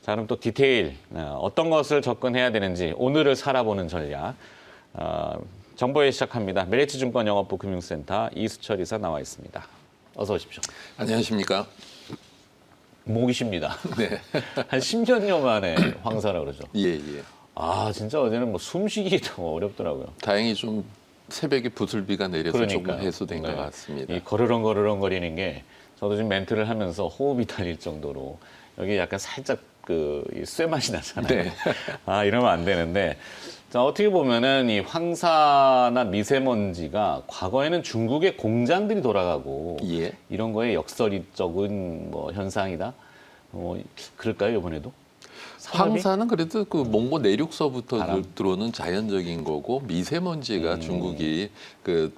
자, 그럼 또 디테일 어떤 것을 접근해야 되는지 오늘을 살아보는 전략 정보회 시작합니다. 메리츠증권 영업부 금융센터 이수철 이사 나와 있습니다. 어서 오십시오. 안녕하십니까. 목이십니다. 네. 한 10년여 만에 황사라 그러죠. 예. 아 진짜 어제는 뭐 숨쉬기도 어렵더라고요. 다행히 좀 새벽에 부슬비가 내려서 그러니까요. 조금 해소된 네. 것 같습니다. 이 거르렁거리는 게 저도 지금 멘트를 하면서 호흡이 달릴 정도로 여기 약간 살짝 이 쇠맛이 나잖아요. 네. 아 이러면 안 되는데 자, 어떻게 보면은 이 황사나 미세먼지가 과거에는 중국의 공장들이 돌아가고 예. 이런 거에 역설적인 뭐 현상이다. 그럴까요 이번에도? 산업이? 황사는 그래도 그 몽고 내륙서부터 바람. 들어오는 자연적인 거고 미세먼지가 중국이 그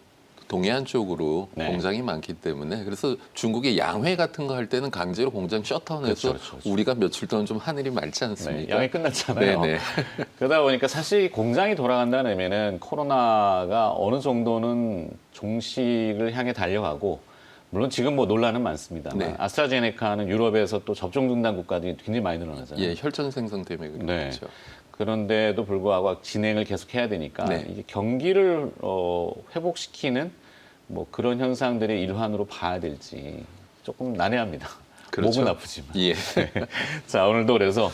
동해안 쪽으로 네. 공장이 많기 때문에 그래서 중국의 양회 같은 거 할 때는 강제로 공장 셧다운해서 그렇죠. 우리가 며칠 동안 좀 하늘이 맑지 네, 않습니까? 양이 끝났잖아요. 네네. 그러다 보니까 사실 공장이 돌아간다는 의미는 코로나가 어느 정도는 종식을 향해 달려가고 물론 지금 뭐 논란은 많습니다만 네. 아스트라제네카는 유럽에서 또 접종 중단 국가들이 굉장히 많이 늘어나잖아요. 예, 혈전 생성 때문에 네. 그렇죠. 그런데도 불구하고 진행을 계속 해야 되니까 네. 이게 경기를 회복시키는 뭐 그런 현상들의 일환으로 봐야 될지 조금 난해합니다. 그렇죠. 목은 아프지만. 예. 자 오늘도 그래서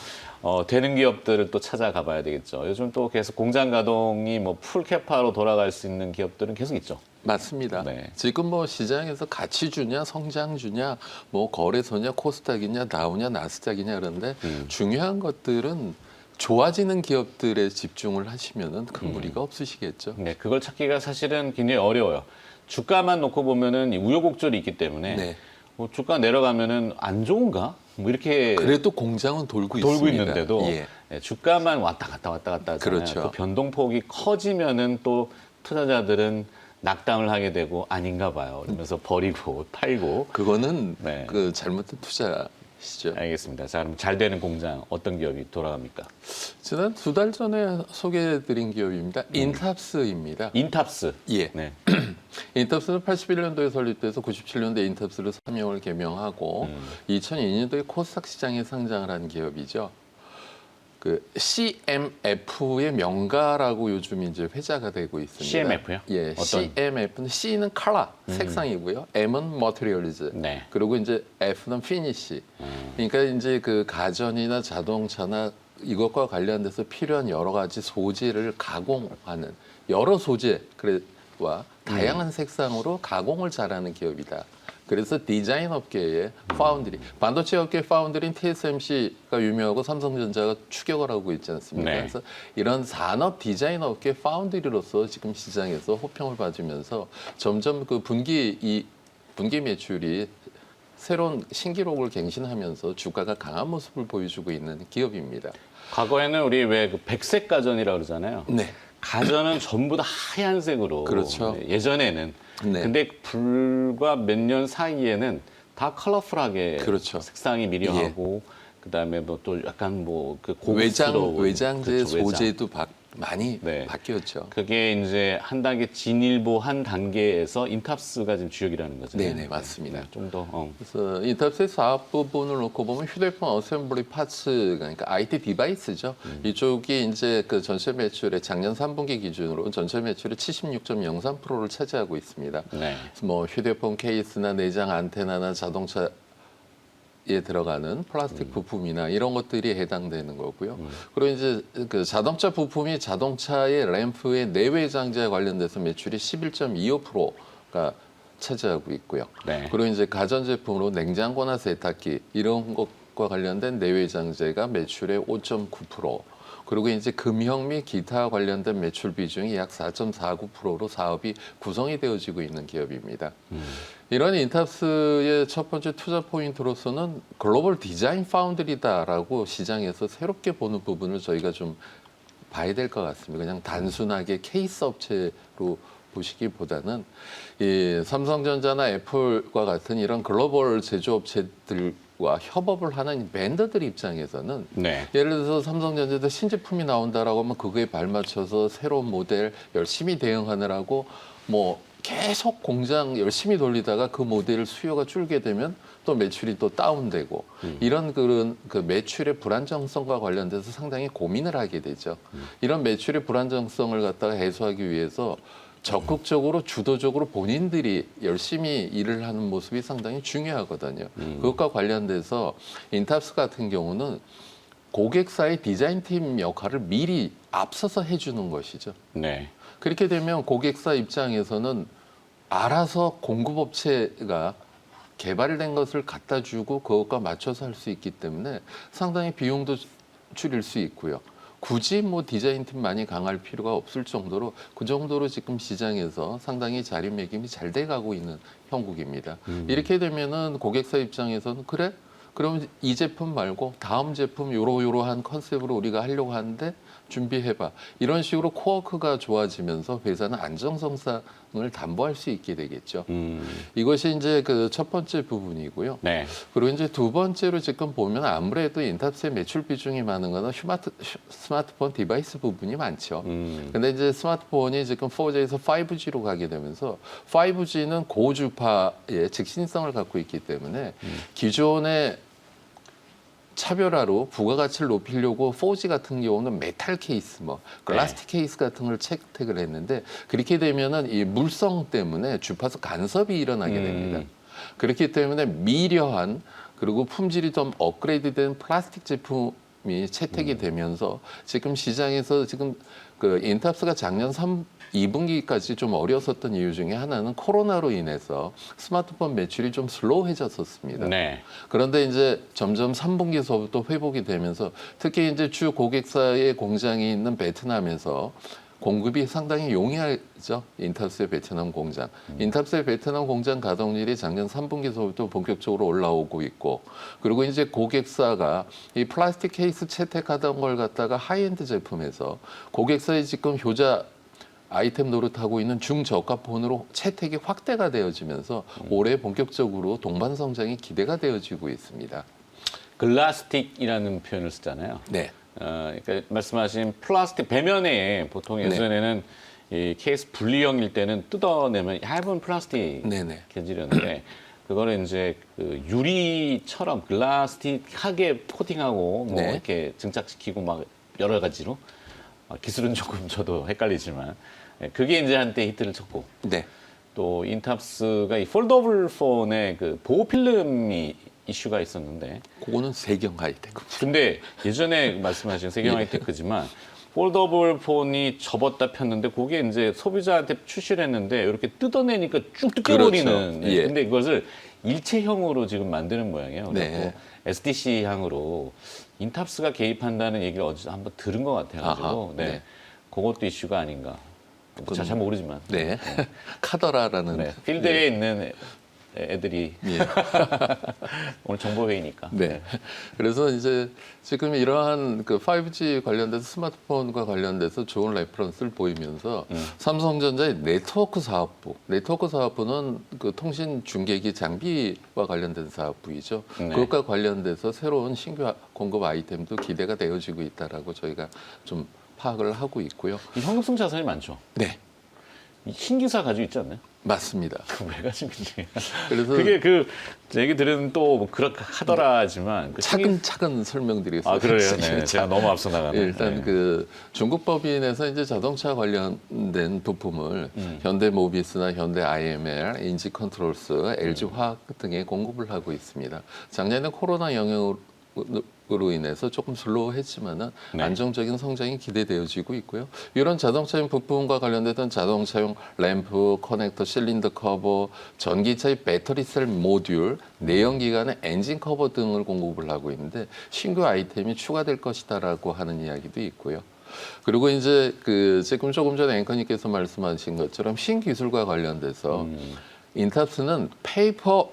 되는 기업들을 또 찾아가 봐야 되겠죠. 요즘 또 계속 공장 가동이 뭐 풀캐파로 돌아갈 수 있는 기업들은 계속 있죠. 맞습니다. 네. 지금 뭐 시장에서 가치주냐, 성장주냐, 뭐 거래소냐, 코스닥이냐, 다우냐, 나스닥이냐 그런데 중요한 것들은 좋아지는 기업들에 집중을 하시면은 큰 무리가 없으시겠죠. 네, 그걸 찾기가 사실은 굉장히 어려워요. 주가만 놓고 보면은 이 우여곡절이 있기 때문에 네. 뭐 주가 내려가면은 안 좋은가? 뭐 이렇게 그래도 공장은 돌고 돌고 있습니다. 있는데도 예. 네, 주가만 왔다 갔다 하잖아요. 그렇죠. 그 변동폭이 커지면은 또 투자자들은 낙담을 하게 되고 아닌가 봐요. 그러면서 버리고 팔고. 그거는 네. 그 잘못된 투자시죠. 알겠습니다. 자, 그럼 잘 되는 공장 어떤 기업이 돌아갑니까? 지난 2달 전에 소개해드린 기업입니다. 인탑스입니다. 인탑스. 예. 네. 인탑스는 81년도에 설립돼서 97년도에 인탑스를 사명을 개명하고 2002년도에 코스닥 시장에 상장을 한 기업이죠. 그 CMF의 명가라고 요즘 이제 회자가 되고 있습니다. CMF요? 예, 어떤? CMF는 C는 컬러, 색상이고요. M은 materials. 네. 그리고 이제 F는 finish. 그러니까 이제 그 가전이나 자동차나 이것과 관련돼서 필요한 여러 가지 소재를 가공하는 여러 소재와 다양한 색상으로 가공을 잘하는 기업이다. 그래서 디자인 업계의 파운드리, 반도체 업계 파운드리인 TSMC가 유명하고 삼성전자가 추격을 하고 있지 않습니까? 네. 그래서 이런 산업 디자인 업계 파운드리로서 지금 시장에서 호평을 받으면서 점점 그 분기 매출이 새로운 신기록을 갱신하면서 주가가 강한 모습을 보여주고 있는 기업입니다. 과거에는 우리 왜 그 백색 가전이라고 그러잖아요. 네. 가전은 전부 다 하얀색으로. 그렇죠. 예전에는. 네. 근데 불과 몇 년 사이에는 다 컬러풀하게 그렇죠. 색상이 미려하고 그다음에 뭐 또 약간 뭐 그 고급스러운 외장재 그렇죠, 외장. 소재도 많이 네. 바뀌었죠. 그게 이제 한 단계 진일보 한 단계에서 인탑스가 지금 주역이라는 거잖아요. 네네, 맞습니다. 좀 더. 그래서 인탑스의 사업 부분을 놓고 보면 휴대폰 어셈블리 파츠, 그러니까 IT 디바이스죠. 이쪽이 이제 그 전체 매출의 작년 3분기 기준으로 전체 매출의 76.03%를 차지하고 있습니다. 네. 뭐 휴대폰 케이스나 내장 안테나나 자동차 에 들어가는 플라스틱 부품이나 이런 것들이 해당되는 거고요. 그리고 이제 그 자동차 부품이 자동차의 램프의 내외 장재에 관련돼서 매출이 11.25%가 차지하고 있고요. 네. 그리고 이제 가전제품으로 냉장고나 세탁기 이런 것과 관련된 내외 장재가 매출의 5.9%. 그리고 이제 금형 및 기타 관련된 매출 비중이 약 4.49%로 사업이 구성이 되어지고 있는 기업입니다. 이런 인탑스의 첫 번째 투자 포인트로서는 글로벌 디자인 파운드리다라고 시장에서 새롭게 보는 부분을 저희가 좀 봐야 될 것 같습니다. 그냥 단순하게 케이스 업체로 보시기보다는 이 삼성전자나 애플과 같은 이런 글로벌 제조업체들과 협업을 하는 벤더들 입장에서는 네. 예를 들어서 삼성전자도 신제품이 나온다라고 하면 그거에 발맞춰서 새로운 모델 열심히 대응하느라고 뭐 계속 공장 열심히 돌리다가 그 모델 수요가 줄게 되면 또 매출이 또 다운되고 이런 그런 그 매출의 불안정성과 관련돼서 상당히 고민을 하게 되죠. 이런 매출의 불안정성을 갖다가 해소하기 위해서 적극적으로 주도적으로 본인들이 열심히 일을 하는 모습이 상당히 중요하거든요. 그것과 관련돼서 인탑스 같은 경우는 고객사의 디자인팀 역할을 미리 앞서서 해주는 것이죠. 네. 그렇게 되면 고객사 입장에서는 알아서 공급업체가 개발된 것을 갖다 주고 그것과 맞춰서 할 수 있기 때문에 상당히 비용도 줄일 수 있고요. 굳이 뭐 디자인팀 많이 강할 필요가 없을 정도로 그 정도로 지금 시장에서 상당히 자리매김이 잘 돼가고 있는 형국입니다. 이렇게 되면은 고객사 입장에서는 그래? 그럼 이 제품 말고 다음 제품 요러요러한 컨셉으로 우리가 하려고 하는데 준비해봐. 이런 식으로 코워크가 좋아지면서 회사는 안정성상을 담보할 수 있게 되겠죠. 이것이 이제 그 첫 번째 부분이고요. 네. 그리고 이제 두 번째로 지금 보면 아무래도 인탑스의 매출 비중이 많은 거는 스마트폰 디바이스 부분이 많죠. 근데 이제 스마트폰이 지금 4G에서 5G로 가게 되면서 5G는 고주파의 즉신성을 갖고 있기 때문에 기존의 차별화로 부가가치를 높이려고 4G 같은 경우는 메탈 케이스, 뭐 글라스틱 케이스 같은 걸 채택을 했는데 그렇게 되면은 이 물성 때문에 주파수 간섭이 일어나게 됩니다. 그렇기 때문에 미려한 그리고 품질이 좀 업그레이드된 플라스틱 제품이 채택이 되면서 지금 시장에서 지금 그 인탑스가 작년 2분기까지 좀 어려웠었던 이유 중에 하나는 코로나로 인해서 스마트폰 매출이 좀 슬로우해졌었습니다. 네. 그런데 이제 점점 3분기에서부터 회복이 되면서 특히 이제 주 고객사의 공장이 있는 베트남에서 공급이 상당히 용이하죠. 인탑스의 베트남 공장. 인탑스의 베트남 공장 가동률이 작년 3분기에서부터 본격적으로 올라오고 있고 그리고 이제 고객사가 이 플라스틱 케이스 채택하던 걸 갖다가 하이엔드 제품에서 고객사의 지금 효자 아이템 노릇하고 있는 중저가 폰으로 채택이 확대가 되어지면서 올해 본격적으로 동반 성장이 기대가 되어지고 있습니다. 글라스틱이라는 표현을 쓰잖아요. 네. 그러니까 말씀하신 플라스틱 배면에 보통 예전에는 이 케이스 분리형일 때는 뜯어내면 얇은 플라스틱 네네. 재질이었는데 그거를 이제 그 유리처럼 글라스틱하게 코팅하고 뭐 네. 이렇게 증착시키고 막 여러 가지로 기술은 조금 저도 헷갈리지만 그게 이제 한때 히트를 쳤고 네. 또 인탑스가 이 폴더블 폰의 그 보호 필름이 이슈가 있었는데 그거는 세경 하이테크. 근데 예전에 말씀하신 세경 하이테크지만 폴더블 폰이 접었다 폈는데 그게 이제 소비자한테 출시를 했는데 이렇게 뜯어내니까 쭉 뜯겨버리는. 그렇죠. 예. 근데 그것을 일체형으로 지금 만드는 모양이에요. 네. 그래서 SDC 향으로 인탑스가 개입한다는 얘기를 어디서 한번 들은 것 같아가지고 아하, 네. 네. 그것도 이슈가 아닌가. 잘 모르지만. 네. 카더라라는. 네. 필드에 있는 애들이 예. 오늘 정보회의니까. 네. 그래서 이제 지금 이러한 그 5G 관련돼서 스마트폰과 관련돼서 좋은 레퍼런스를 보이면서 삼성전자의 네트워크 사업부는 그 통신 중계기 장비와 관련된 사업부이죠. 네. 그것과 관련돼서 새로운 신규 공급 아이템도 기대가 되어지고 있다라고 저희가 좀 파악을 하고 있고요. 이 현금성 자산이 많죠. 네. 이 신기사 가지고 있지 않나요? 맞습니다. 왜 가지고 있지? 그래서 그게 그 얘기 들은 또뭐 그렇게 하더라지만 그 차근차근 설명드리겠습니다. 아 그래요. 네. 제가 너무 앞서 나가네. 일단 네. 그 중국 법인에서 이제 자동차 관련된 부품을 현대모비스나 현대 IML, 인지컨트롤스, LG화학 등에 공급을 하고 있습니다. 작년에 코로나 영향으로 인해서 조금 슬로우했지만은 네. 안정적인 성장이 기대되어지고 있고요. 이런 자동차용 부품과 관련됐던 자동차용 램프, 커넥터, 실린더 커버, 전기차의 배터리셀 모듈, 내연기관의 엔진 커버 등을 공급을 하고 있는데 신규 아이템이 추가될 것이다라고 하는 이야기도 있고요. 그리고 이제 그 지금 조금 전에 앵커님께서 말씀하신 것처럼 신기술과 관련돼서 인탑스는 페이퍼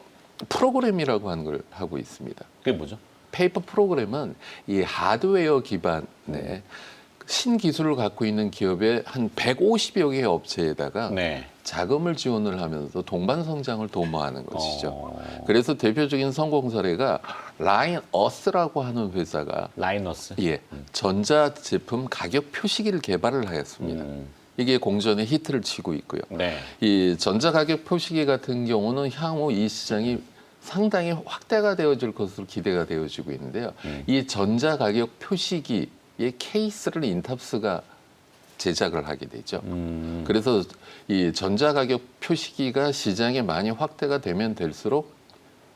프로그램이라고 하는 걸 하고 있습니다. 그게 뭐죠? 페이퍼 프로그램은 이 하드웨어 기반의 신기술을 갖고 있는 기업의 한 150여 개의 업체에다가 네. 자금을 지원을 하면서 동반 성장을 도모하는 것이죠. 어... 그래서 대표적인 성공 사례가 라인어스라고 하는 회사가 라이너스. 전자 제품 가격 표시기를 개발을 하였습니다. 이게 공전에 히트를 치고 있고요. 네. 이 전자 가격 표시기 같은 경우는 향후 이 시장이 상당히 확대가 되어질 것으로 기대가 되어지고 있는데요. 이 전자 가격 표시기의 케이스를 인탑스가 제작을 하게 되죠. 그래서 이 전자 가격 표시기가 시장에 많이 확대가 되면 될수록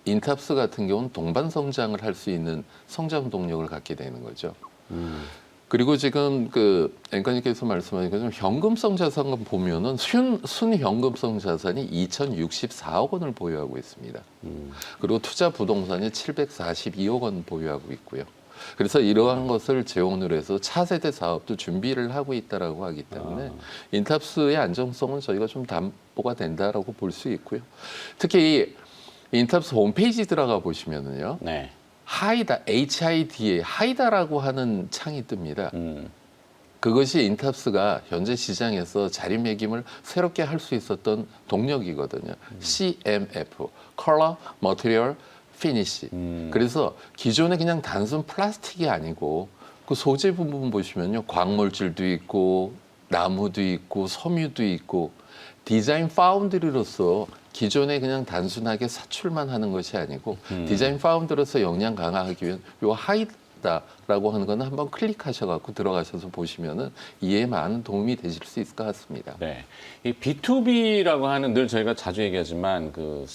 인탑스 같은 경우는 동반 성장을 할 수 있는 성장 동력을 갖게 되는 거죠. 그리고 지금 그 앵커님께서 말씀하신 것처럼 현금성 자산을 보면은 순현금성 자산이 2,064억 원을 보유하고 있습니다. 그리고 투자 부동산이 742억 원 보유하고 있고요. 그래서 이러한 것을 재원으로 해서 차세대 사업도 준비를 하고 있다라고 하기 때문에 인탑스의 안정성은 저희가 좀 담보가 된다라고 볼 수 있고요. 특히 이 인탑스 홈페이지 들어가 보시면은요. 네. 하이다, HIDA, 하이다라고 하는 창이 뜹니다. 그것이 인탑스가 현재 시장에서 자리매김을 새롭게 할 수 있었던 동력이거든요. CMF, Color, Material, Finish. 그래서 기존에 그냥 단순 플라스틱이 아니고 그 소재 부분 보시면요. 광물질도 있고 나무도 있고 섬유도 있고 디자인 파운드리로서 기존에 그냥 단순하게 사출만 하는 것이 아니고 디자인 파운드로서 역량 강화하기 위한 요 하이다라고 하는 거는 한번 클릭하셔갖고 들어가셔서 보시면은 이해에 많은 도움이 되실 수 있을 것 같습니다. 네. 이 B2B라고 하는 늘 저희가 자주 얘기하지만 그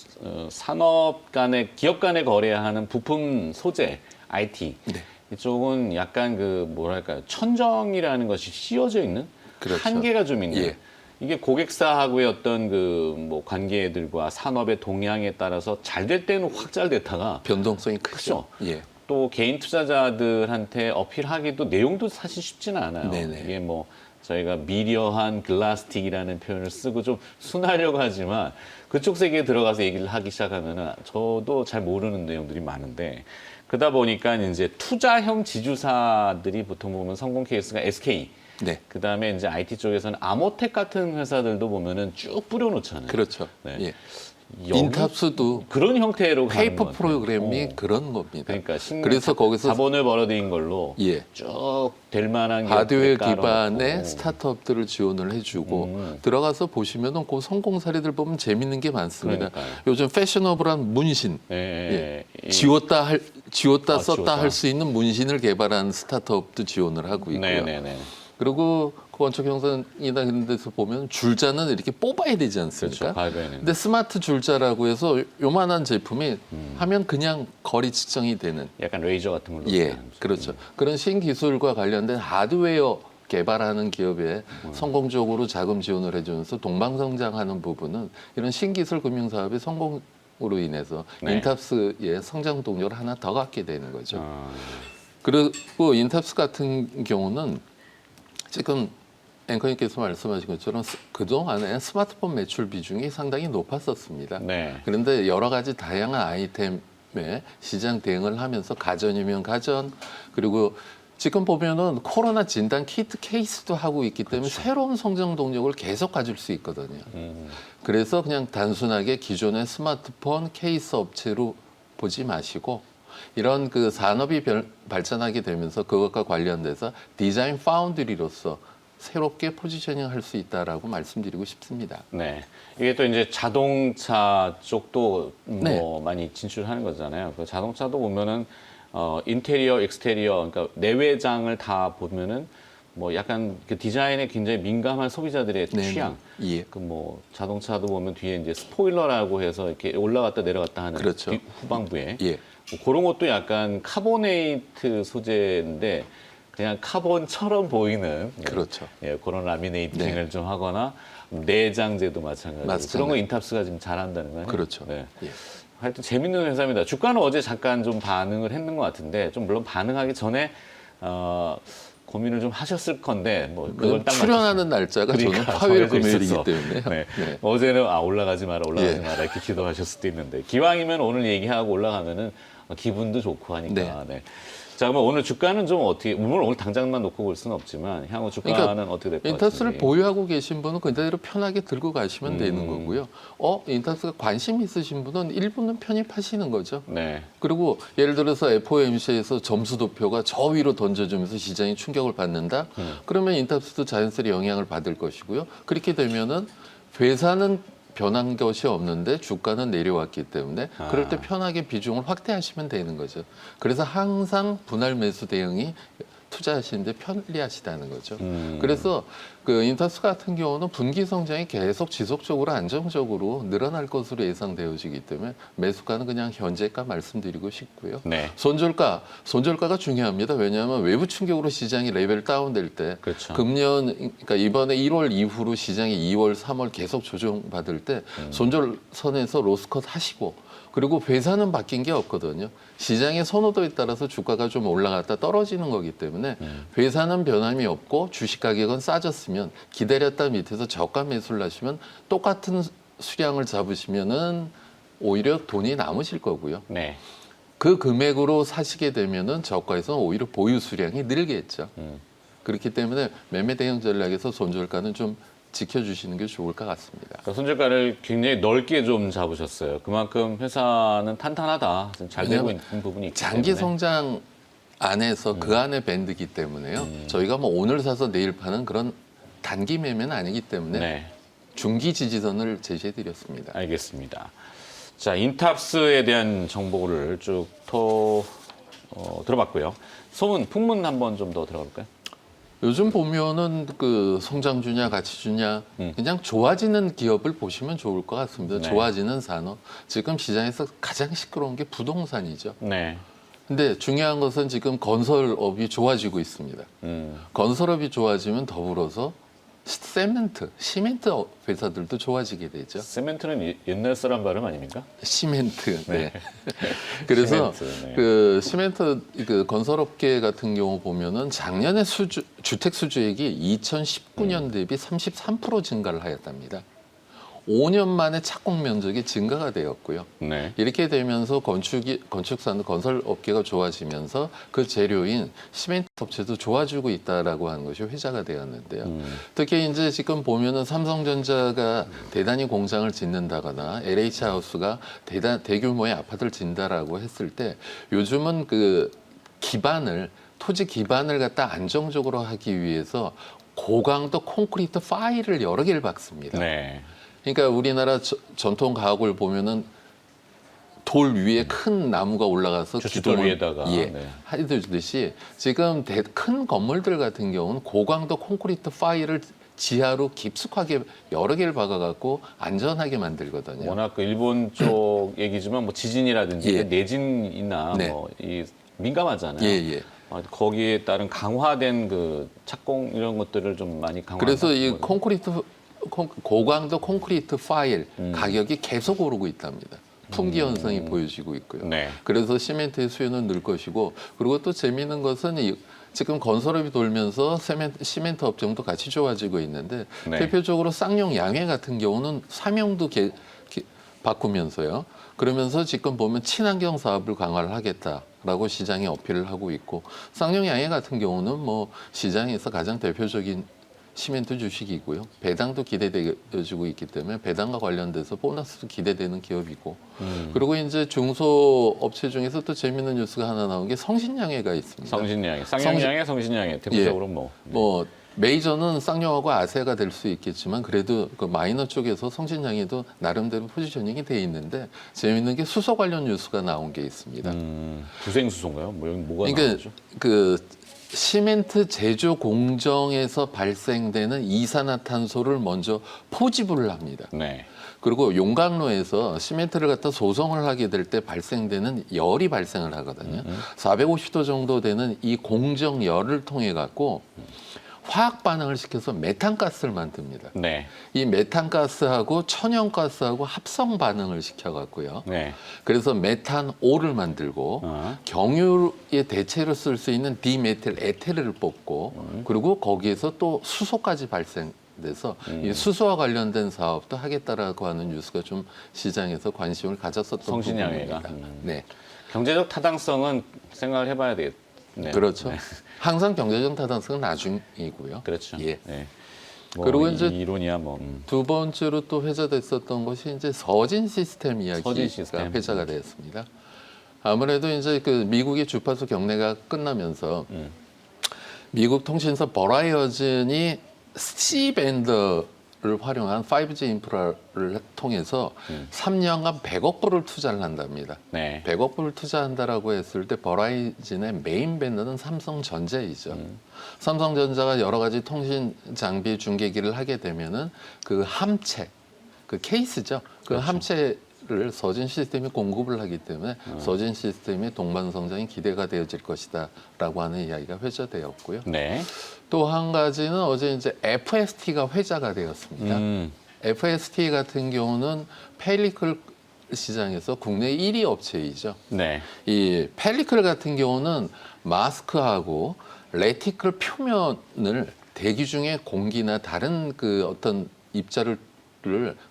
산업 간의 기업 간에 거래하는 부품 소재 IT 네. 이쪽은 약간 그 뭐랄까요 천정이라는 것이 씌워져 있는 그렇죠. 한계가 좀 있는. 예. 이게 고객사하고의 어떤 그 뭐 관계들과 산업의 동향에 따라서 잘 될 때는 확 잘 됐다가 변동성이 크죠. 예. 또 개인 투자자들한테 어필하기도 내용도 사실 쉽지는 않아요. 네네. 이게 뭐 저희가 미려한 글라스틱이라는 표현을 쓰고 좀 순하려고 하지만 그쪽 세계에 들어가서 얘기를 하기 시작하면은 저도 잘 모르는 내용들이 많은데 그러다 보니까 이제 투자형 지주사들이 보통 보면 성공 케이스가 SK 네. 그다음에 이제 IT 쪽에서는 아모텍 같은 회사들도 보면은 쭉 뿌려놓잖아요. 그렇죠. 네. 예. 여기 인탑스도 그런 형태로 가는 페이퍼 것 같아요. 프로그램이 그런 겁니다. 그러니까 그래서 거기서 자본을 벌어들인 걸로 예. 쭉 될 만한 하드웨어 기업들 기반의 깔아놓고. 스타트업들을 지원을 해주고 들어가서 보시면은 그 성공 사례들 보면 재밌는 게 많습니다. 그러니까요. 요즘 패셔너블한 문신 예. 지웠다 아, 썼다 지웠다. 할 수 있는 문신을 개발한 스타트업도 지원을 하고 있고요. 네네네. 그리고 건축 형상이나 이런 데서 보면 줄자는 이렇게 뽑아야 되지 않습니까? 그렇죠. 가위바위보는. 근데 스마트 줄자라고 해서 요만한 제품이 하면 그냥 거리 측정이 되는 약간 레이저 같은 걸로. 예, 하는 거죠. 그렇죠. 그런 신기술과 관련된 하드웨어 개발하는 기업에 성공적으로 자금 지원을 해주면서 동방성장하는 부분은 이런 신기술 금융사업의 성공으로 인해서 네. 인탑스의 성장 동력을 하나 더 갖게 되는 거죠. 아, 그리고 인탑스 같은 경우는 지금 앵커님께서 말씀하신 것처럼 그동안에 스마트폰 매출 비중이 상당히 높았었습니다. 네. 그런데 여러 가지 다양한 아이템에 시장 대응을 하면서 가전이면 가전 그리고 지금 보면은 코로나 진단 키트 케이스도 하고 있기 때문에 새로운 성장 동력을 계속 가질 수 있거든요. 그래서 그냥 단순하게 기존의 스마트폰 케이스 업체로 보지 마시고 이런 그 산업이 발전하게 되면서 그것과 관련돼서 디자인 파운드리로서 새롭게 포지셔닝 할 수 있다라고 말씀드리고 싶습니다. 네. 이게 또 이제 자동차 쪽도 뭐 네. 많이 진출하는 거잖아요. 그 자동차도 보면은 인테리어, 익스테리어, 그러니까 내외장을 다 보면은 뭐 약간 그 디자인에 굉장히 민감한 소비자들의 네, 취향. 예. 그 뭐 자동차도 보면 뒤에 이제 스포일러라고 해서 이렇게 올라갔다 내려갔다 하는 그렇죠. 후방부에 예. 뭐 그런 것도 약간 카보네이트 소재인데 그냥 카본처럼 보이는 그렇죠. 예, 그런 라미네이팅을 좀 하거나 내장재도 마찬가지고 맞습니다. 그런 거 인탑스가 지금 잘한다는 거예요. 그렇죠. 네. 예. 하여튼 재밌는 회사입니다. 주가는 어제 잠깐 좀 반응을 했는 것 같은데 좀 물론 반응하기 전에 고민을 좀 하셨을 건데 뭐 그걸 딱 출연하는 날짜가 저는 그러니까 화요일 정해져 금요일이기 있었어. 때문에 네. 네. 어제는 올라가지 마라 예. 이렇게 기도하실 수도 있는데 기왕이면 오늘 얘기하고 올라가면은 기분도 좋고 하니까. 네. 자, 그럼 오늘 주가는 좀 어떻게 물론 오늘 당장만 놓고 볼 수는 없지만 향후 주가는 그러니까 어떻게 될 것 인타스를 같은지. 보유하고 계신 분은 그대로 편하게 들고 가시면 되는 거고요. 인타스가 관심 있으신 분은 일부는 편입하시는 거죠. 네. 그리고 예를 들어서 FOMC에서 점수 도표가 저 위로 던져주면서 시장이 충격을 받는다. 그러면 인탑스도 자연스레 영향을 받을 것이고요. 그렇게 되면은 회사는 변한 것이 없는데 주가는 내려왔기 때문에 그럴 때 편하게 비중을 확대하시면 되는 거죠. 그래서 항상 분할 매수 대응이 투자하시는데 편리하시다는 거죠. 그래서 그 인터스 같은 경우는 분기 성장이 계속 지속적으로 안정적으로 늘어날 것으로 예상되어지기 때문에 매수가는 그냥 현재가 말씀드리고 싶고요. 네. 손절가가 중요합니다. 왜냐하면 외부 충격으로 시장이 레벨 다운될 때 그렇죠. 금년 그러니까 이번에 1월 이후로 시장이 2월, 3월 계속 조정받을 때 손절선에서 로스컷 하시고 그리고 회사는 바뀐 게 없거든요. 시장의 선호도에 따라서 주가가 좀 올라갔다 떨어지는 거기 때문에 회사는 변함이 없고 주식 가격은 싸졌으면 기다렸다 밑에서 저가 매수를 하시면 똑같은 수량을 잡으시면은 오히려 돈이 남으실 거고요. 네. 그 금액으로 사시게 되면은 저가에서는 오히려 보유 수량이 늘겠죠. 그렇기 때문에 매매 대응 전략에서 손절가는 좀 지켜주시는 게 좋을 것 같습니다. 그러니까 손절가를 굉장히 넓게 좀 잡으셨어요. 그만큼 회사는 탄탄하다, 잘 되고 있는 부분이 있기 장기 때문에. 성장 안에서 그 안에 밴드기 때문에요. 저희가 뭐 오늘 사서 내일 파는 그런 단기 매매는 아니기 때문에 네, 중기 지지선을 제시해드렸습니다. 알겠습니다. 자, 인탑스에 대한 정보를 쭉 들어봤고요. 소문, 풍문 한번 좀 더 들어볼까요? 요즘 보면은 그 성장주냐 가치주냐 그냥 좋아지는 기업을 보시면 좋을 것 같습니다. 네. 좋아지는 산업. 지금 시장에서 가장 시끄러운 게 부동산이죠. 네. 근데 중요한 것은 지금 건설업이 좋아지고 있습니다. 건설업이 좋아지면 더불어서 시멘트 회사들도 좋아지게 되죠. 세멘트는 옛날 사람 발음 아닙니까? 시멘트. 네. 그래서 시멘트, 네. 그 시멘트 그 건설업계 같은 경우 보면은 작년에 주택 수주액이 2019년 대비 33% 증가를 하였답니다. 5년 만에 착공 면적이 증가가 되었고요. 네. 이렇게 되면서 건축산 건설업계가 좋아지면서 그 재료인 시멘트 업체도 좋아지고 있다라고 하는 것이 회자가 되었는데요. 특히 이제 지금 보면은 삼성전자가 대단히 공장을 짓는다거나 LH 하우스가 대규모의 아파트를 짓는다라고 했을 때 요즘은 그 토지 기반을 갖다 안정적으로 하기 위해서 고강도 콘크리트 파일을 여러 개를 박습니다. 네. 그러니까 우리나라 전통 가옥을 보면은 돌 위에 큰 나무가 올라가서 주춧돌 위에다가, 네. 하듯이 지금 큰 건물들 같은 경우는 고강도 콘크리트 파일을 지하로 깊숙하게 여러 개를 박아갖고 안전하게 만들거든요. 워낙 그 일본 쪽 얘기지만 뭐 지진이라든지 예. 내진이나 네. 뭐 이 민감하잖아요. 예. 거기에 따른 강화된 그 착공 이런 것들을 좀 많이 강화. 그래서 이 고강도 콘크리트 파일 가격이 계속 오르고 있답니다. 품귀 현상이 보여지고 있고요. 네. 그래서 시멘트의 수요는 늘 것이고 그리고 또 재미있는 것은 지금 건설업이 돌면서 시멘트 업종도 같이 좋아지고 있는데 네. 대표적으로 쌍용 양회 같은 경우는 사명도 바꾸면서요. 그러면서 지금 보면 친환경 사업을 강화를 하겠다라고 시장에 어필을 하고 있고 쌍용 양회 같은 경우는 뭐 시장에서 가장 대표적인 시멘트 주식이고요. 배당도 기대되어지고 있기 때문에 배당과 관련돼서 보너스도 기대되는 기업이고 그리고 이제 중소업체 중에서 또 재미있는 뉴스가 하나 나온 게 성신양해가 있습니다. 성신양해, 쌍용양해, 성신양해 대표적으로 뭐 메이저는 쌍용하고 아세아가 될 수 있겠지만 그래도 그 마이너 쪽에서 성신양해도 나름대로 포지셔닝이 돼 있는데 재미있는 게 수소 관련 뉴스가 나온 게 있습니다. 부생수소인가요? 뭐 여기 뭐가 그러니까 나오죠? 그 시멘트 제조 공정에서 발생되는 이산화탄소를 먼저 포집을 합니다. 네. 그리고 용광로에서 시멘트를 갖다 소성을 하게 될 때 발생되는 열이 발생을 하거든요. 450도 정도 되는 이 공정 열을 통해 갖고 화학 반응을 시켜서 메탄가스를 만듭니다. 네. 이 메탄가스하고 천연가스하고 합성 반응을 시켜갖고요. 네. 그래서 메탄올을 만들고 경유의 대체로 쓸 수 있는 디메틸 에테르를 뽑고 그리고 거기에서 또 수소까지 발생돼서 이 수소와 관련된 사업도 하겠다라고 하는 뉴스가 좀 시장에서 관심을 가졌었던 성신양해가. 부분입니다. 네. 경제적 타당성은 생각을 해봐야 되겠네요. 그렇죠. 네. 항상 경제적 타당성은 나중이고요. 그렇죠. 예. 네. 뭐 그리고 이제 이론이야 뭐. 두 번째로 또 회자됐었던 것이 이제 서진 시스템 이야기가 서진 시스템. 회자가 되었습니다. 아무래도 이제 그 미국의 주파수 경례가 끝나면서 미국 통신사 버라이어즌이 C밴드 활용한 5G 인프라를 통해서 3년간 100억 불을 투자를 한답니다. 네. 100억 불을 투자한다라고 했을 때 버라이즌의 메인 벤더는 삼성전자이죠. 삼성전자가 여러 가지 통신 장비 중계기를 하게 되면은 그 함체, 그 케이스죠. 그 그렇죠. 함체를 서진 시스템이 공급을 하기 때문에 서진 시스템의 동반 성장이 기대가 되어질 것이다라고 하는 이야기가 회자되었고요. 네. 또 한 가지는 어제 이제 FST가 회자가 되었습니다. FST 같은 경우는 펠리클 시장에서 국내 1위 업체이죠. 네. 이 펠리클 같은 경우는 마스크하고 레티클 표면을 대기 중에 공기나 다른 그 어떤 입자를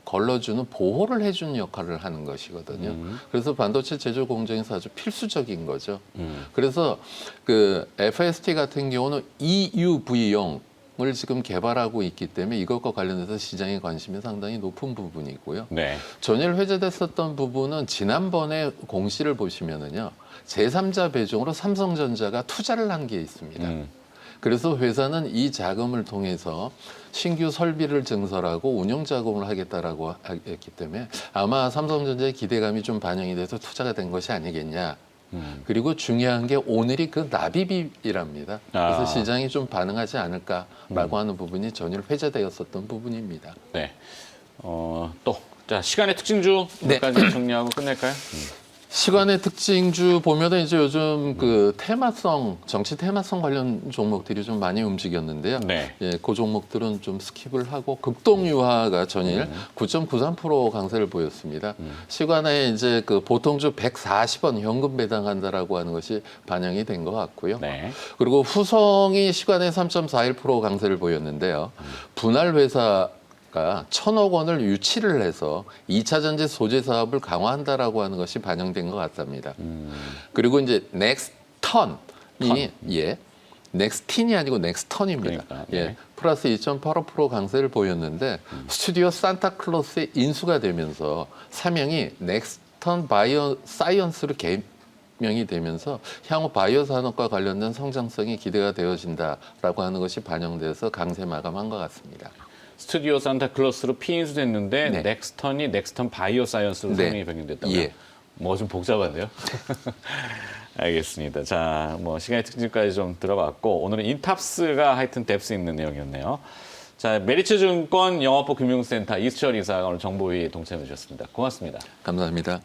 걸러주는 보호를 해주는 역할을 하는 것이거든요. 그래서 반도체 제조 공정에서 아주 필수적인 거죠. 그래서 그 FST 같은 경우는 EUV용을 지금 개발하고 있기 때문에 이것과 관련해서 시장의 관심이 상당히 높은 부분이고요. 네. 전일 회자됐었던 부분은 지난번에 공시를 보시면은요, 제3자 배종으로 삼성전자가 투자를 한 게 있습니다. 그래서 회사는 이 자금을 통해서 신규 설비를 증설하고 운영 자금을 하겠다라고 했기 때문에 아마 삼성전자의 기대감이 좀 반영이 돼서 투자가 된 것이 아니겠냐. 그리고 중요한 게 오늘이 그 납입일이랍니다. 그래서 시장이 좀 반응하지 않을까라고 하는 부분이 전일 회자되었었던 부분입니다. 네. 또, 자, 시간의 특징주까지 정리하고 끝낼까요? 시간의 특징주 보면은 이제 요즘 그 테마성, 정치 테마성 관련 종목들이 좀 많이 움직였는데요. 네. 예, 그 종목들은 좀 스킵을 하고 극동유화가 전일 9.93% 강세를 보였습니다. 시간에 이제 그 보통주 140원 현금 배당한다라고 하는 것이 반영이 된 것 같고요. 네. 그리고 후성이 시간에 3.41% 강세를 보였는데요. 분할 회사 가 1,000억 원을 유치를 해서 2차 전지 소재 사업을 강화한다라고 하는 것이 반영된 것 같습니다. 그리고 이제 넥스턴이 넥스틴이 아니고 넥스턴입니다. 그러니까, 네. 예, 플러스 2.85% 강세를 보였는데 스튜디오 산타클로스에 인수가 되면서 사명이 넥스턴 바이오 사이언스로 개명이 되면서 향후 바이오 산업과 관련된 성장성이 기대가 되어진다라고 하는 것이 반영돼서 강세 마감한 것 같습니다. 스튜디오 산타클로스로 피인수됐는데 네. 넥스턴이 넥스턴 바이오 사이언스로 네. 성명이 변경됐다고요? 예. 뭐 좀 복잡한데요? 알겠습니다. 자, 뭐 시간의 특징까지 좀 들어봤고 오늘은 인탑스가 하여튼 뎁스 있는 내용이었네요. 자, 메리츠증권 영업부 금융센터 이수철 이사가 오늘 정보회의에 동참해 주셨습니다. 고맙습니다. 감사합니다.